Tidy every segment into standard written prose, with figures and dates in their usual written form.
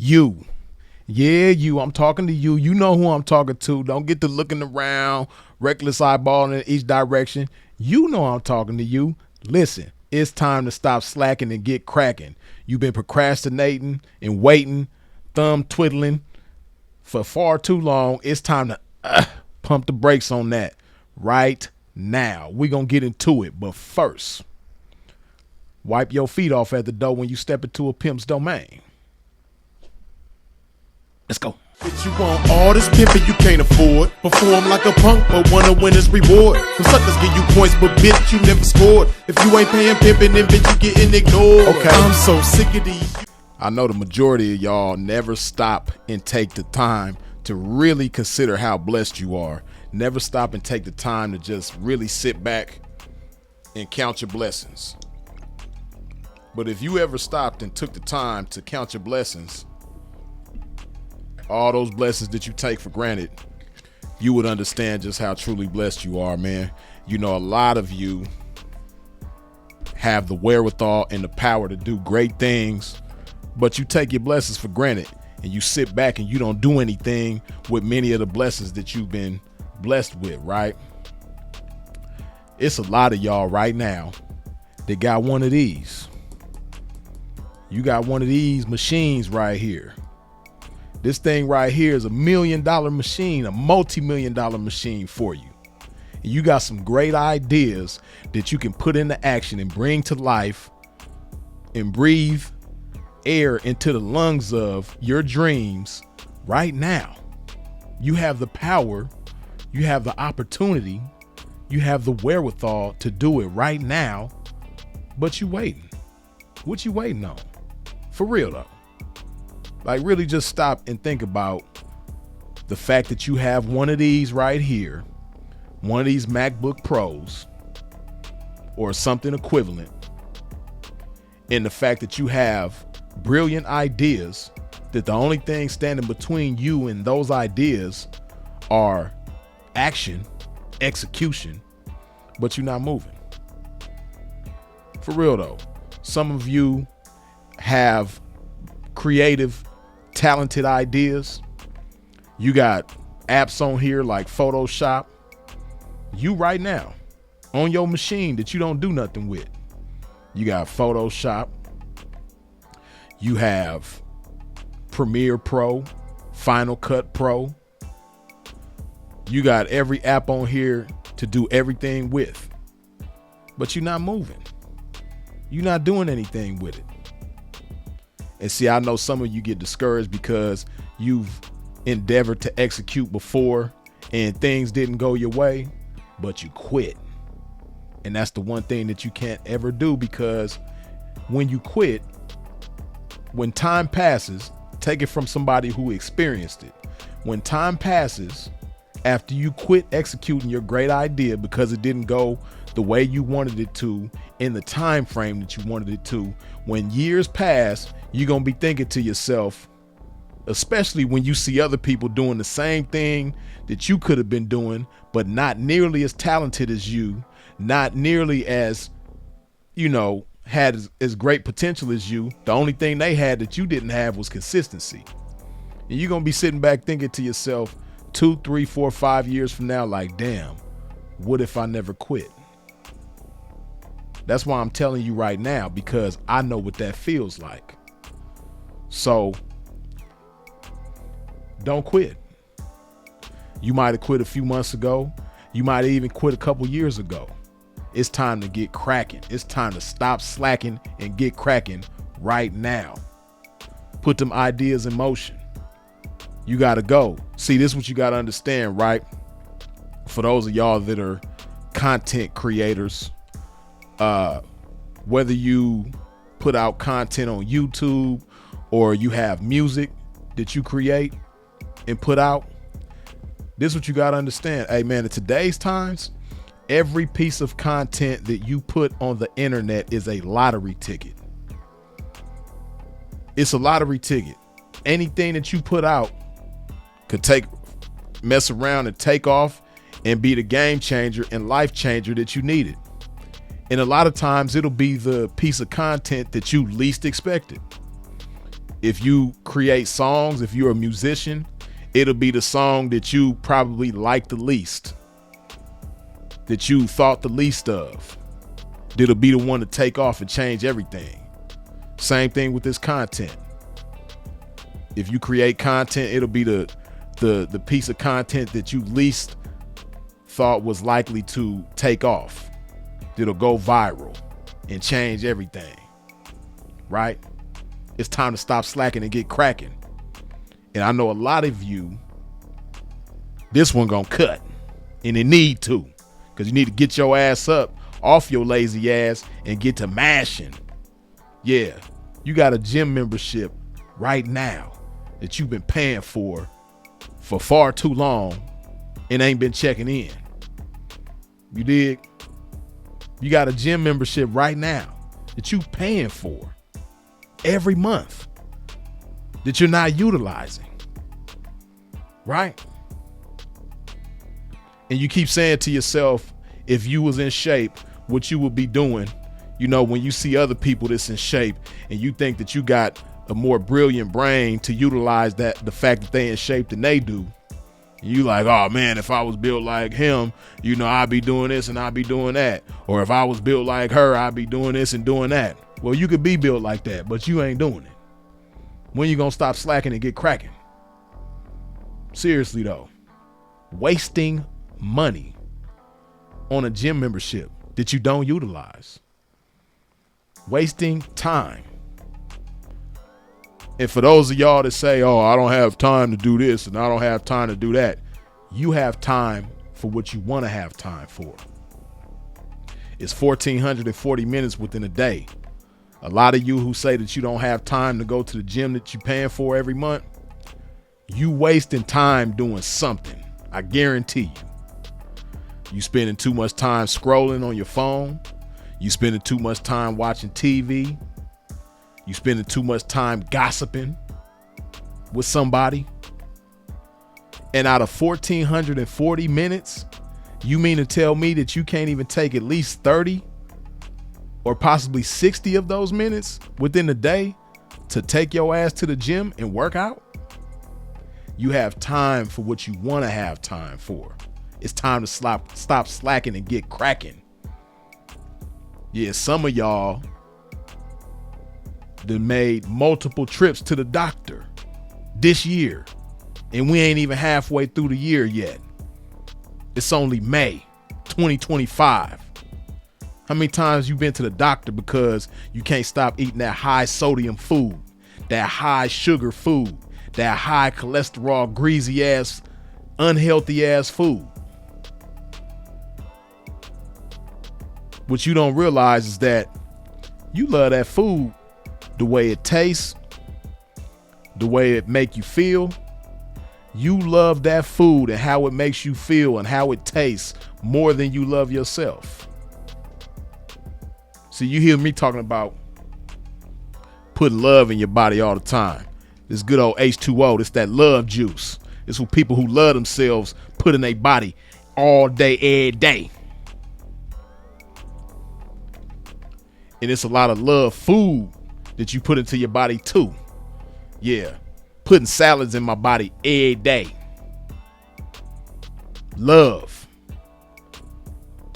You. Yeah, you. I'm talking to you. You know who I'm talking to. Don't get to looking around, reckless eyeballing in each direction. You know I'm talking to you. Listen, it's time to stop slacking and get cracking. You've been procrastinating and waiting, thumb twiddling for far too long. It's time to pump the brakes on that right now. We're going to get into it. But first, wipe your feet off at the door when you step into a pimp's domain. Let's go. Bitch, you want all this pimping you can't afford. Perform like a punk, but want a winner's reward. Some suckers give you points, but bitch, you never scored. If you ain't paying pimping, then bitch, you getting ignored. Okay. I'm so sick of these. I know the majority of y'all never stop and take the time to really consider how blessed you are. Never stop and take the time to just really sit back and count your blessings. But if you ever stopped and took the time to count your blessings, all those blessings that you take for granted, you would understand just how truly blessed you are, man. You know, a lot of you have the wherewithal and the power to do great things, but you take your blessings for granted and you sit back and you don't do anything with many of the blessings that you've been blessed with, right? It's a lot of y'all right now that got one of these. You got one of these machines right here. This thing right here is $1 million machine, a multi-million dollar machine for you. And you got some great ideas that you can put into action and bring to life and breathe air into the lungs of your dreams right now. You have the power, you have the opportunity, you have the wherewithal to do it right now, but you waiting. What you waiting on? For real though. Like, really just stop and think about the fact that you have one of these right here, one of these MacBook Pros or something equivalent, and the fact that you have brilliant ideas that the only thing standing between you and those ideas are action, execution, but you're not moving. For real though, some of you have creative, talented ideas. You got apps on here like Photoshop. You right now on your machine that you don't do nothing with. You got Photoshop. You have Premiere Pro, Final Cut Pro. You got every app on here to do everything with, but you're not moving. You're not doing anything with it. And see, I know some of you get discouraged because you've endeavored to execute before and things didn't go your way, but you quit. And that's the one thing that you can't ever do, because when you quit, when time passes, take it from somebody who experienced it. When time passes, after you quit executing your great idea because it didn't go the way you wanted it to in the time frame that you wanted it to, when years pass, you're going to be thinking to yourself, especially when you see other people doing the same thing that you could have been doing, but not nearly as talented as you, not nearly as, had as great potential as you. The only thing they had that you didn't have was consistency. And you're going to be sitting back thinking to yourself 2, 3, 4, 5 years from now, like, damn, what if I never quit? That's why I'm telling you right now, because I know what that feels like. So don't quit. You might have quit a few months ago. You might have even quit a couple years ago. It's time to get cracking. It's time to stop slacking and get cracking right now. Put them ideas in motion. You got to go. See, this is what you got to understand, right? For those of y'all that are content creators, whether you put out content on YouTube or you have music that you create and put out, this is what you got to understand. Hey man, in today's times, every piece of content that you put on the internet is a lottery ticket. It's a lottery ticket. Anything that you put out could mess around and take off and be the game changer and life changer that you needed. And a lot of times it'll be the piece of content that you least expected. If you create songs, if you're a musician, it'll be the song that you probably like the least, that you thought the least of. That'll be the one to take off and change everything. Same thing with this content. If you create content, it'll be the piece of content that you least thought was likely to take off. That'll go viral and change everything. Right? It's time to stop slacking and get cracking. And I know a lot of you, this one gonna cut, and it need to, because you need to get your ass up off your lazy ass and get to mashing. Yeah, you got a gym membership right now that you've been paying for far too long and ain't been checking in. You dig? You got a gym membership right now that you paying for every month that you're not utilizing, right? And you keep saying to yourself, if you was in shape, what you would be doing, you know, when you see other people that's in shape and you think that you got a more brilliant brain to utilize that, the fact that they in shape than they do. You like, oh man, if I was built like him, you know, I'd be doing this and I'd be doing that. Or if I was built like her, I'd be doing this and doing that. Well, you could be built like that, but you ain't doing it. When you gonna stop slacking and get cracking? Seriously though, wasting money on a gym membership that you don't utilize. Wasting time. And for those of y'all that say, oh, I don't have time to do this and I don't have time to do that, you have time for what you want to have time for. It's 1,440 minutes within a day. A lot of you who say that you don't have time to go to the gym that you're paying for every month, you wasting time doing something. I guarantee you. You spending too much time scrolling on your phone. You spending too much time watching TV. You spending too much time gossiping with somebody. And out of 1,440 minutes, you mean to tell me that you can't even take at least 30 or possibly 60 of those minutes within the day to take your ass to the gym and work out? You have time for what you want to have time for. It's time to stop slacking and get cracking. Yeah, some of y'all that made multiple trips to the doctor this year, and we ain't even halfway through the year yet. It's only May 2025. How many times you been to the doctor because you can't stop eating that high sodium food, that high sugar food, that high cholesterol, greasy ass, unhealthy ass food? What you don't realize is that you love that food the way it tastes, the way it make you feel. You love that food and how it makes you feel and how it tastes more than you love yourself. See, you hear me talking about putting love in your body all the time. This good old H2O, this that love juice. It's what people who love themselves put in their body all day, every day. And it's a lot of love food that you put into your body too. Yeah, putting salads in my body every day. Love.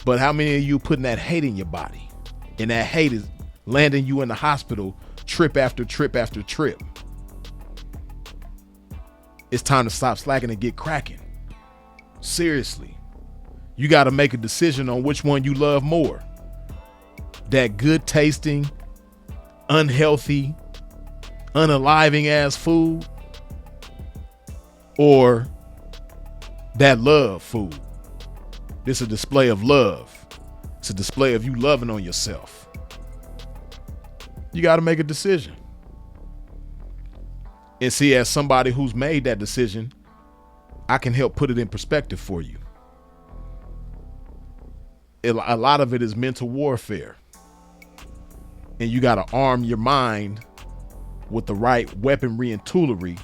But how many of you putting that hate in your body? And that hate is landing you in the hospital trip after trip after trip. It's time to stop slacking and get cracking. Seriously. You got to make a decision on which one you love more. That good tasting, unhealthy, unaliving ass food, or that love food. This is a display of love. It's a display of you loving on yourself. You got to make a decision. And see, as somebody who's made that decision, I can help put it in perspective for you. A lot of it is mental warfare. And you got to arm your mind with the right weaponry and toolery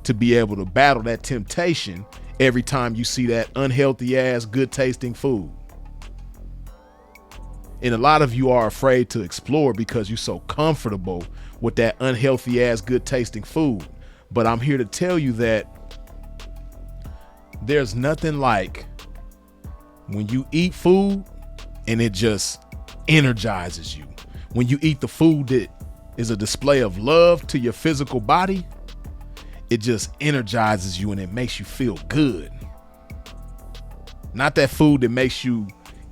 to be able to battle that temptation every time you see that unhealthy ass, good tasting food. And a lot of you are afraid to explore because you're so comfortable with that unhealthy ass good tasting food. But I'm here to tell you that there's nothing like when you eat food and it just energizes you. When you eat the food that is a display of love to your physical body, it just energizes you and it makes you feel good. Not that food that makes you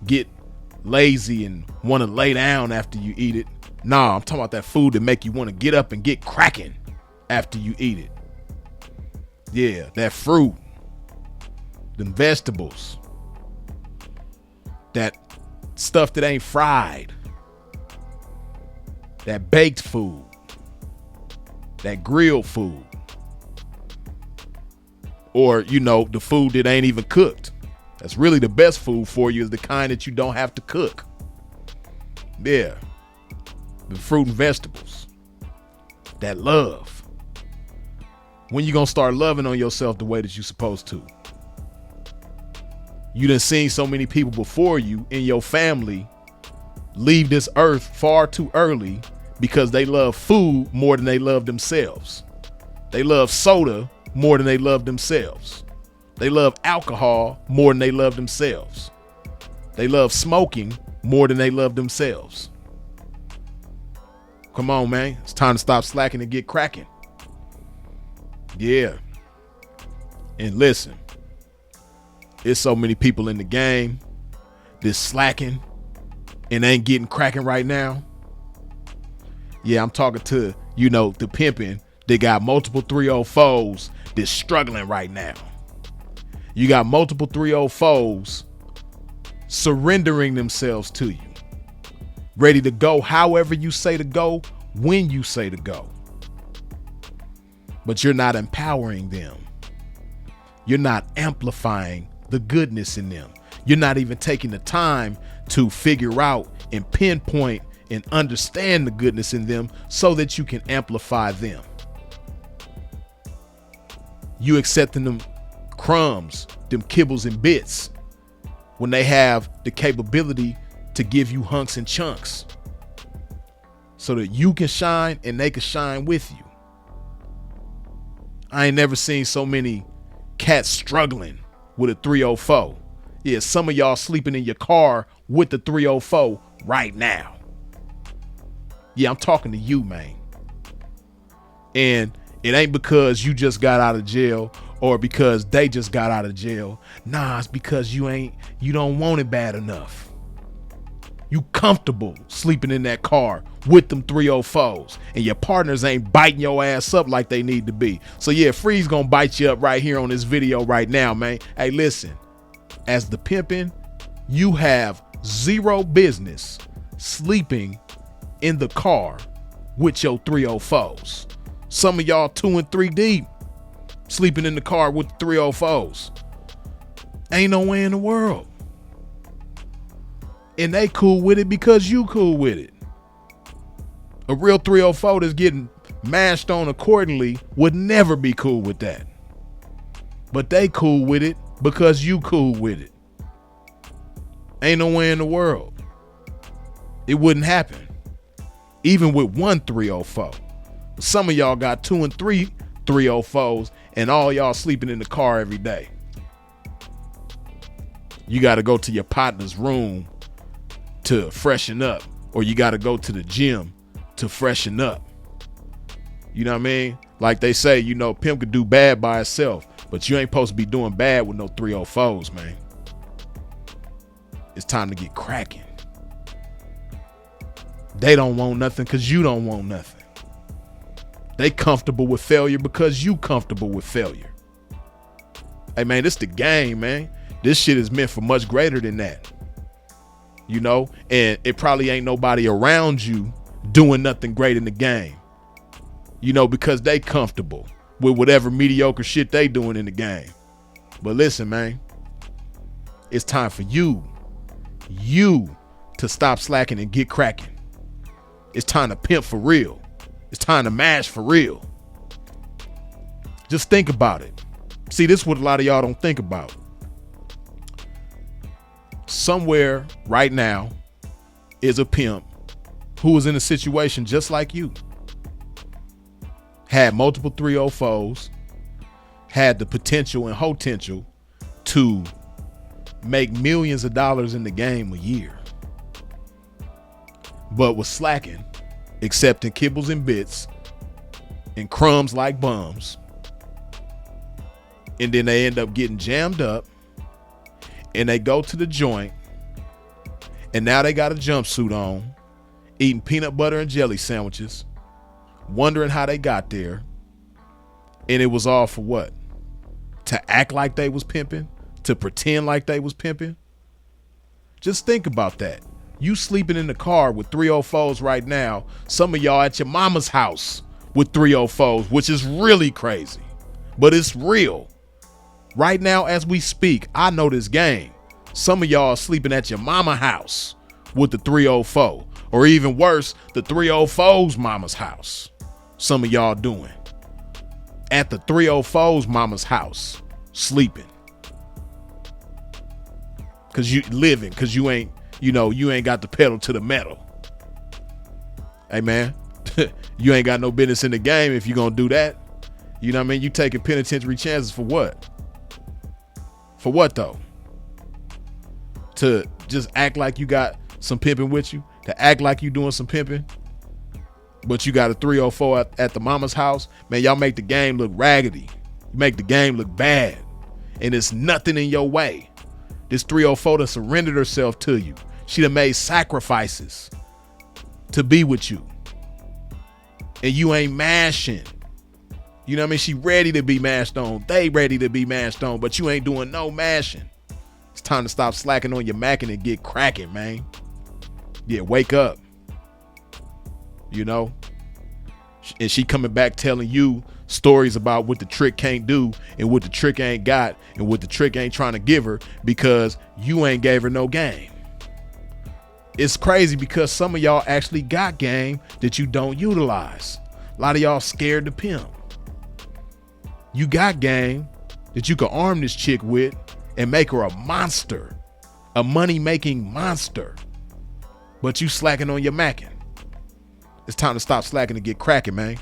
get lazy and want to lay down after you eat it. Nah, I'm talking about that food that make you want to get up and get cracking after you eat it. Yeah, that fruit, them vegetables, that stuff that ain't fried, that baked food, that grilled food, or, you know, the food that ain't even cooked. That's really the best food for you, is the kind that you don't have to cook. Yeah. The fruit and vegetables. That love. When you gonna start loving on yourself the way that you're supposed to? You done seen so many people before you in your family leave this earth far too early because they love food more than they love themselves. They love soda more than they love themselves. They love alcohol more than they love themselves. They love smoking more than they love themselves. Come on, man. It's time to stop slacking and get cracking. Yeah. And listen, there's so many people in the game that's slacking and ain't getting cracking right now. Yeah, I'm talking to, you know, the pimping. They got multiple 304s that's struggling right now. You got multiple 304s surrendering themselves to you, ready to go however you say to go, when you say to go. But you're not empowering them. You're not amplifying the goodness in them. You're not even taking the time to figure out and pinpoint and understand the goodness in them so that you can amplify them. You accepting them crumbs, them kibbles and bits, when they have the capability to give you hunks and chunks so that you can shine and they can shine with you. I ain't never seen so many cats struggling with a 304. Yeah, some of y'all sleeping in your car with the 304 right now. Yeah, I'm talking to you, man. And it ain't because you just got out of jail or because they just got out of jail. Nah, it's because you don't want it bad enough. You comfortable sleeping in that car with them 304s and your partners ain't biting your ass up like they need to be. So yeah, Free's gonna bite you up right here on this video right now, man. Hey, listen, as the pimpin', you have zero business sleeping in the car with your 304s. Some of y'all 2 and 3 deep sleeping in the car with the 304s. Ain't no way in the world. And they cool with it because you cool with it. A real 304 that's getting mashed on accordingly would never be cool with that. But they cool with it because you cool with it. Ain't no way in the world. It wouldn't happen. Even with one 304. Some of y'all got 2 and 3 304s and all y'all sleeping in the car every day. You got to go to your partner's room to freshen up, or you got to go to the gym to freshen up. You know what I mean? Like they say, you know, pimp could do bad by itself, but you ain't supposed to be doing bad with no 304s, man. It's time to get cracking. They don't want nothing because you don't want nothing. They comfortable with failure because you comfortable with failure. Hey, man, this the game, man. This shit is meant for much greater than that. You know, and it probably ain't nobody around you doing nothing great in the game. You know, because they comfortable with whatever mediocre shit they doing in the game. But listen, man, it's time for you to stop slacking and get cracking. It's time to pimp for real. It's time to mash for real. Just think about it. See, this is what a lot of y'all don't think about. Somewhere right now is a pimp who is in a situation just like you. had multiple 304s, had the potential and potential to make millions of dollars in the game a year, but was slacking, accepting kibbles and bits and crumbs like bums. And then they end up getting jammed up and they go to the joint and now they got a jumpsuit on, eating peanut butter and jelly sandwiches, wondering how they got there. And it was all for what? To act like they was pimping? To pretend like they was pimping? Just think about that. You sleeping in the car with 304s right now. Some of y'all at your mama's house with 304s, which is really crazy, but it's real. Right now as we speak, I know this game. Some of y'all are sleeping at your mama house with the 304, or even worse, the 304's mama's house. Some of y'all doing at the 304's mama's house, sleeping. Cause you living, cause you ain't got the pedal to the metal. Hey man, you ain't got no business in the game if you gonna do that. You know what I mean? You taking penitentiary chances for what? For what though? To just act like you got some pimping with you? To act like you doing some pimping? But you got a 304 at the mama's house? Man, y'all make the game look raggedy. You make the game look bad. And it's nothing in your way. This 304 done surrendered herself to you. She done made sacrifices to be with you. And you ain't mashing. You know what I mean? She ready to be mashed on. They ready to be mashed on, but you ain't doing no mashing. It's time to stop slacking on your macking and get cracking, man. Yeah, wake up. You know? And she coming back telling you stories about what the trick can't do and what the trick ain't got and what the trick ain't trying to give her because you ain't gave her no game. It's crazy because some of y'all actually got game that you don't utilize. A lot of y'all scared to pimp. You got game that you can arm this chick with and make her a monster, a money-making monster. But you slacking on your macking. It's time to stop slacking and get cracking, man.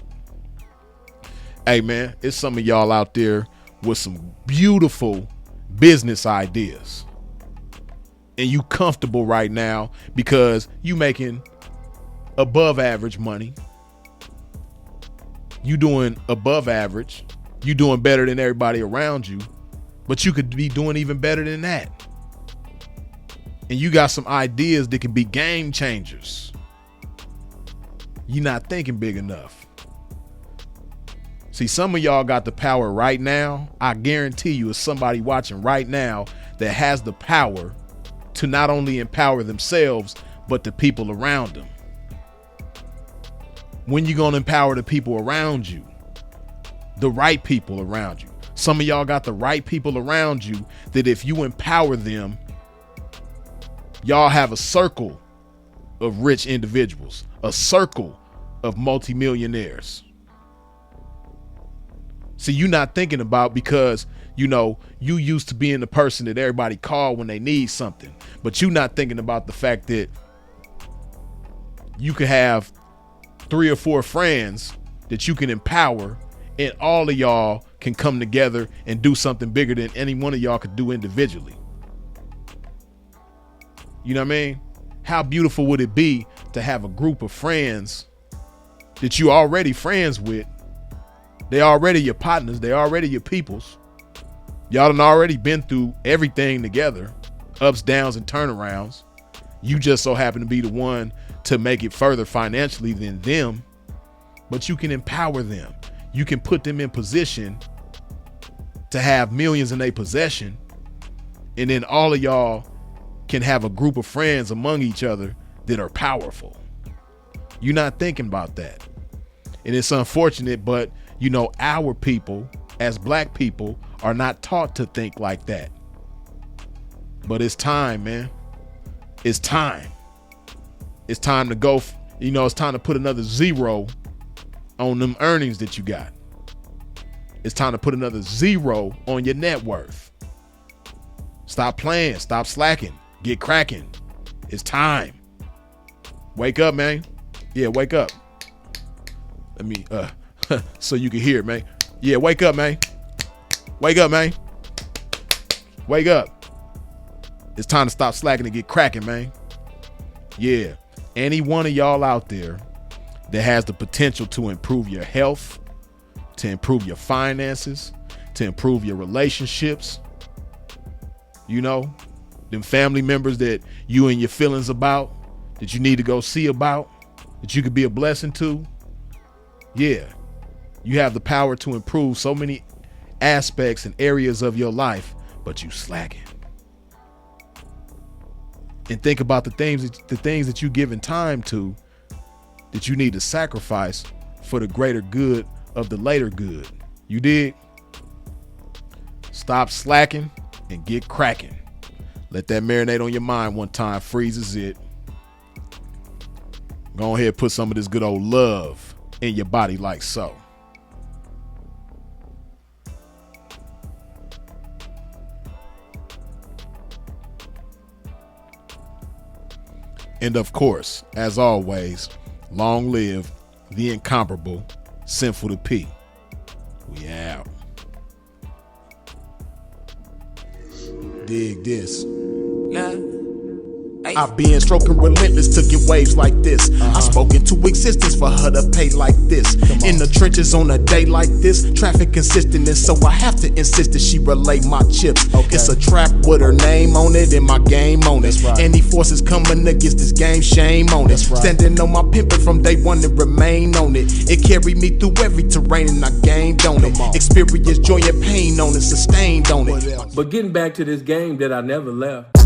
Hey, man, it's some of y'all out there with some beautiful business ideas. And you comfortable right now because you making above average money. You doing above average. You doing better than everybody around you. But you could be doing even better than that. And you got some ideas that can be game changers. You're not thinking big enough. See, some of y'all got the power right now. I guarantee you it's somebody watching right now that has the power to not only empower themselves, but the people around them. When you gonna empower the people around you? The right people around you. Some of y'all got the right people around you that if you empower them, y'all have a circle of rich individuals, a circle of multimillionaires. See, you're not thinking about because, you used to being the person that everybody call when they need something, but you're not thinking about the fact that you could have 3 or 4 friends that you can empower and all of y'all can come together and do something bigger than any one of y'all could do individually. You know what I mean? How beautiful would it be to have a group of friends that you already friends with? They already your partners. They already your peoples. Y'all done already been through everything together, ups, downs, and turnarounds. You just so happen to be the one to make it further financially than them, but you can empower them. You can put them in position to have millions in their possession. And then all of y'all can have a group of friends among each other that are powerful. You're not thinking about that. And it's unfortunate, but our people as black people are not taught to think like that. But it's time, man. It's time. It's time to go. It's time to put another zero on them earnings that you got. It's time to put another zero on your net worth. Stop playing. Stop slacking. Get cracking. It's time. Wake up, man. Yeah, wake up. so you can hear it, man. Yeah, wake up, man. Wake up, man. Wake up. It's time to stop slacking and get cracking, man. Yeah. Any one of y'all out there that has the potential to improve your health, to improve your finances, to improve your relationships, you know, them family members that you and your feelings about, that you need to go see about, that you could be a blessing to. Yeah. You have the power to improve so many aspects and areas of your life, but you slacking. And think about the things that you giving time to that you need to sacrifice for the greater good of the later good. You dig? Stop slacking and get cracking. Let that marinate on your mind one time, freezes it. Go ahead and put some of this good old love in your body like so. And of course, as always, long live the incomparable Sinful to P. We out. Dig this. I've been stroking relentless to get waves like this. I spoke into existence for her to pay like this. In the trenches on a day like this, traffic consistent, and so I have to insist that she relay my chips. It's a trap with her name on it and my game on it. Any forces coming against this game, shame on it. Standing on my pimpin' from day one and remain on it. It carried me through every terrain and I gained on it. Experience joy and pain on it, sustained on it. But getting back to this game that I never left.